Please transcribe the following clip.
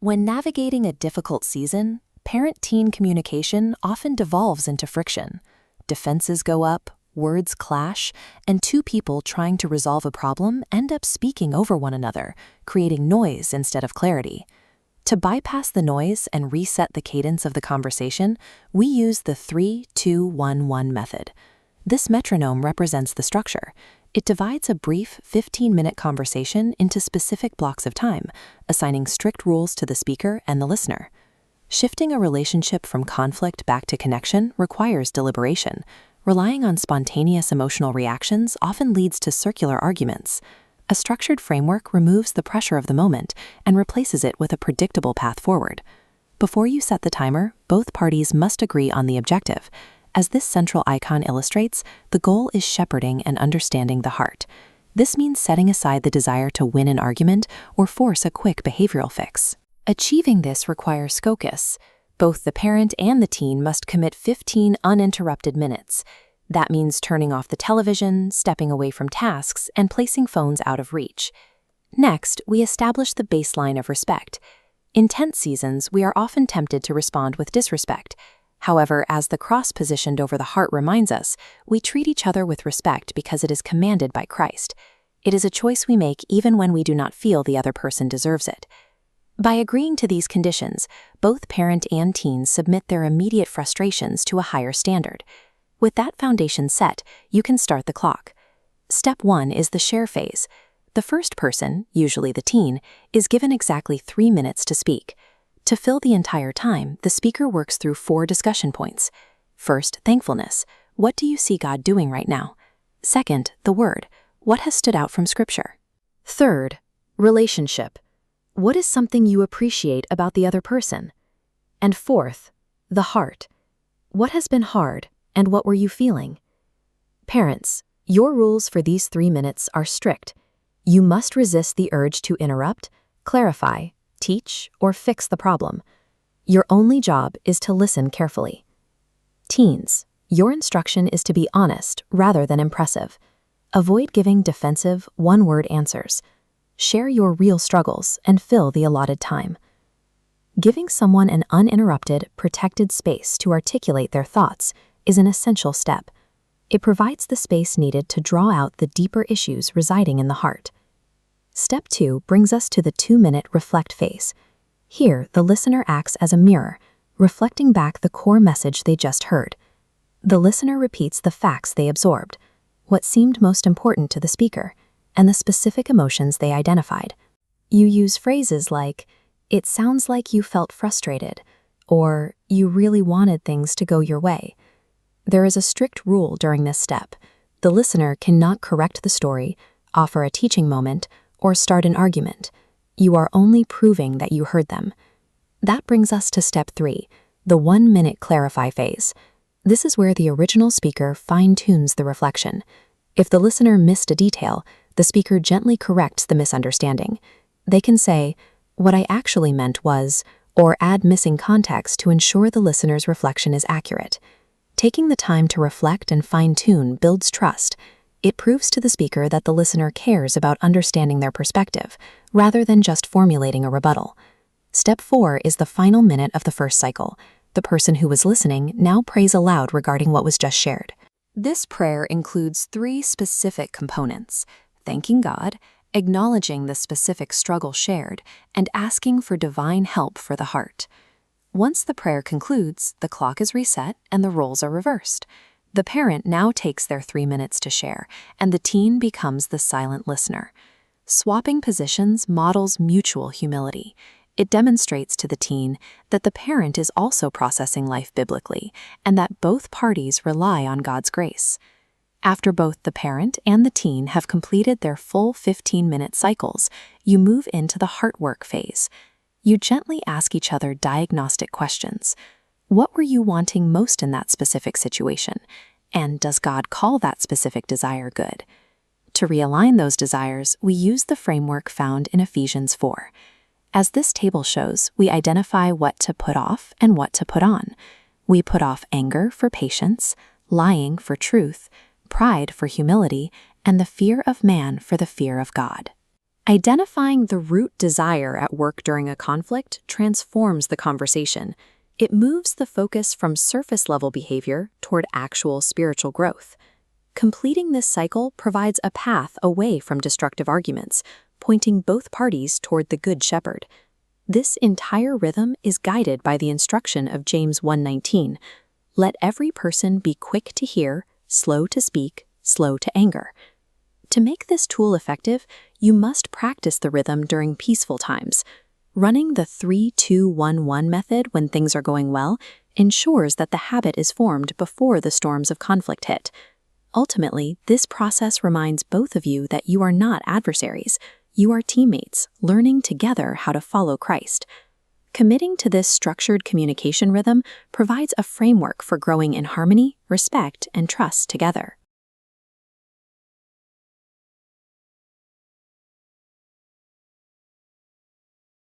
When navigating a difficult season, parent-teen communication often devolves into friction. Defenses go up, words clash, and two people trying to resolve a problem end up speaking over one another, creating noise instead of clarity. To bypass the noise and reset the cadence of the conversation, we use the 3-2-1-1 method. This metronome represents the structure. It divides a brief 15-minute conversation into specific blocks of time, assigning strict rules to the speaker and the listener. Shifting a relationship from conflict back to connection requires deliberation. Relying on spontaneous emotional reactions often leads to circular arguments. A structured framework removes the pressure of the moment and replaces it with a predictable path forward. Before you set the timer, both parties must agree on the objective. As this central icon illustrates, the goal is shepherding and understanding the heart. This means setting aside the desire to win an argument or force a quick behavioral fix. Achieving this requires focus. Both the parent and the teen must commit 15 uninterrupted minutes. That means turning off the television, stepping away from tasks, and placing phones out of reach. Next, we establish the baseline of respect. In tense seasons, we are often tempted to respond with disrespect. However, as the cross positioned over the heart reminds us, we treat each other with respect because it is commanded by Christ. It is a choice we make even when we do not feel the other person deserves it. By agreeing to these conditions, both parent and teen submit their immediate frustrations to a higher standard. With that foundation set, you can start the clock. Step 1 is the share phase. The first person, usually the teen, is given exactly 3 minutes to speak. To fill the entire time, the speaker works through 4 discussion points. First, thankfulness. What do you see God doing right now? Second, the word. What has stood out from Scripture? Third, relationship. What is something you appreciate about the other person? And fourth, the heart. What has been hard, and what were you feeling? Parents, your rules for these 3 minutes are strict. You must resist the urge to interrupt, clarify, teach, or fix the problem. Your only job is to listen carefully. Teens, your instruction is to be honest rather than impressive. Avoid giving defensive, one-word answers. Share your real struggles and fill the allotted time. Giving someone an uninterrupted, protected space to articulate their thoughts is an essential step. It provides the space needed to draw out the deeper issues residing in the heart. Step 2 brings us to the 2-minute reflect phase. Here, the listener acts as a mirror, reflecting back the core message they just heard. The listener repeats the facts they absorbed, what seemed most important to the speaker, and the specific emotions they identified. You use phrases like, "It sounds like you felt frustrated," or "You really wanted things to go your way." There is a strict rule during this step. The listener cannot correct the story, offer a teaching moment, or start an argument. You are only proving that you heard them. That brings us to step 3, the 1-minute clarify phase. This is where the original speaker fine-tunes the reflection. If the listener missed a detail, the speaker gently corrects the misunderstanding. They can say, "What I actually meant was," or add missing context to ensure the listener's reflection is accurate. Taking the time to reflect and fine-tune builds trust. It proves to the speaker that the listener cares about understanding their perspective, rather than just formulating a rebuttal. Step 4 is the final minute of the first cycle. The person who was listening now prays aloud regarding what was just shared. This prayer includes 3 specific components: thanking God, acknowledging the specific struggle shared, and asking for divine help for the heart. Once the prayer concludes, the clock is reset and the roles are reversed. The parent now takes their 3 minutes to share, and the teen becomes the silent listener. Swapping positions models mutual humility. It demonstrates to the teen that the parent is also processing life biblically, and that both parties rely on God's grace. After both the parent and the teen have completed their full 15-minute cycles, you move into the heart work phase. You gently ask each other diagnostic questions. What were you wanting most in that specific situation? And does God call that specific desire good? To realign those desires, we use the framework found in Ephesians 4. As this table shows, we identify what to put off and what to put on. We put off anger for patience, lying for truth, pride for humility, and the fear of man for the fear of God. Identifying the root desire at work during a conflict transforms the conversation. It moves the focus from surface-level behavior toward actual spiritual growth. Completing this cycle provides a path away from destructive arguments, pointing both parties toward the Good Shepherd. This entire rhythm is guided by the instruction of James 1:19. Let every person be quick to hear, slow to speak, slow to anger. To make this tool effective, you must practice the rhythm during peaceful times. Running the 3-2-1-1 method when things are going well ensures that the habit is formed before the storms of conflict hit. Ultimately, this process reminds both of you that you are not adversaries. You are teammates, learning together how to follow Christ. Committing to this structured communication rhythm provides a framework for growing in harmony, respect, and trust together.